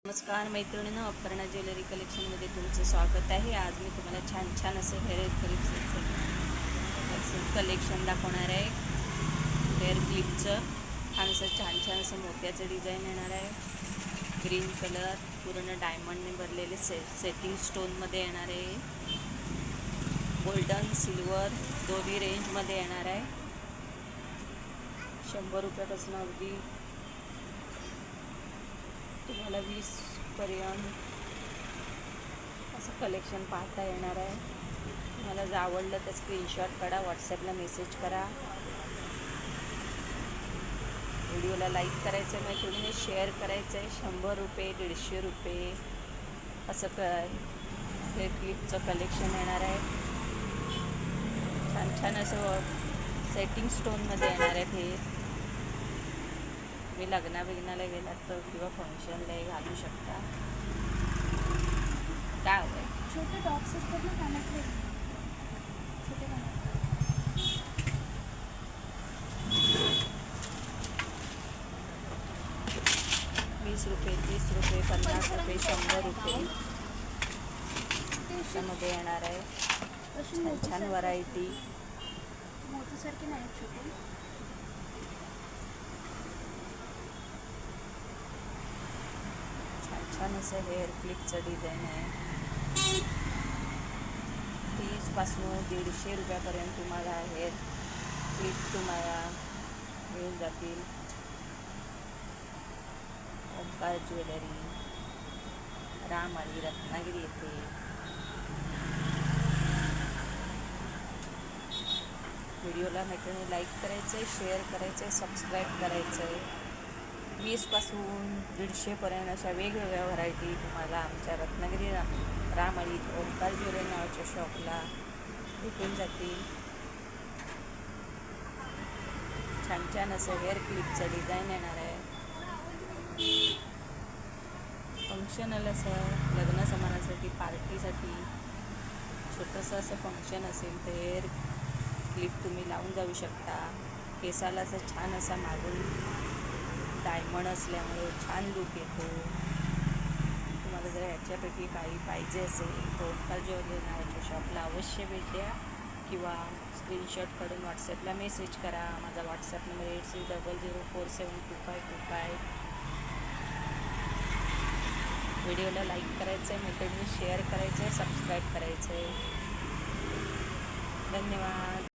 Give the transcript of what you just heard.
नमस्कार मैत्रिणींनो, अपर्णा ज्वेलरी कलेक्शनमध्ये तुमचं स्वागत आहे. आज मी तुम्हाला छान छान असं हेअर क्लिपचं कलेक्शन दाखवणार आहे. हेअर क्लिपचं छान छान असं मोत्याचं डिझाईन येणार आहे. ग्रीन कलर पूर्ण डायमंडने भरलेले सेटिंग स्टोनमध्ये येणार आहे. गोल्डन सिल्वर दोन्ही रेंजमध्ये येणार आहे. 100 रुपयापासून अगदी तुम्हाला 20 पर्यंत असं कलेक्शन पाहता येणार आहे. तुम्हाला जर आवडलं तर स्क्रीनशॉट काढा, व्हॉट्सॲपला मेसेज करा. व्हिडिओला लाईक करायचं आहे, मैत्रिणीने शेअर करायचं आहे. 100 रुपये 150 रुपये असं हे क्लिपचं कलेक्शन येणार आहे. छान असं सेटिंग स्टोनमध्ये येणार आहेत. हे मी लग्नाला गेलात तर किंवा फंक्शनलाही घालू शकता. काय हवं आहे? छोटे टॉप्स असतात ना कानातले, छोटे कानातले. 20 रुपये 30 रुपये 50 रुपये 100 रुपये त्याच्यामध्ये येणार आहे. छान व्हरायटी. मोतीसारखे नाही छोटे. छान असं हेअर क्लिपचं डिझाईन आहे. 30 पासून 150 रुपयापर्यंत तुम्हाला हेअर क्लिप तुम्हाला मिळून जातील. ओंकार ज्वेलरी, रामवाडी, रत्नागिरी येथे. व्हिडिओला मैत्रिणी लाईक करायचं आहे, शेअर करायचं आहे, सबस्क्राईब करायचं आहे. 20 पासून 150 पर्यंत अशा वेगवेगळ्या व्हरायटी तुम्हाला आमच्या रत्नागिरी रामवाडी ओंकार ज्वेलरी नावाच्या शॉपला भेटून जातील. छान असं हेअर क्लिपचं डिझाईन येणार आहे. फंक्शनल असं लग्न समारंभासाठी, पार्टीसाठी छोटंसं असं फंक्शन असेल तर हेअर क्लिप तुम्ही लावून जाऊ शकता. केसाला असं छान असा मागून डायमंड असल्यामुळे छान लूक येतो. तुम्हाला जर ह्याच्यापैकी काही पाहिजे असेल तर ओंकार ज्वेलरी नावाच्या शॉपला अवश्य भेट द्या किंवा स्क्रीनशॉट काढून व्हॉट्सॲपला मेसेज करा. माझा व्हॉट्सॲप नंबर 8600472525. व्हिडिओला लाईक करायचं आहे, मैत्रिणी शेअर करायचं आहे, सबस्क्राईब करायचं आहे. धन्यवाद.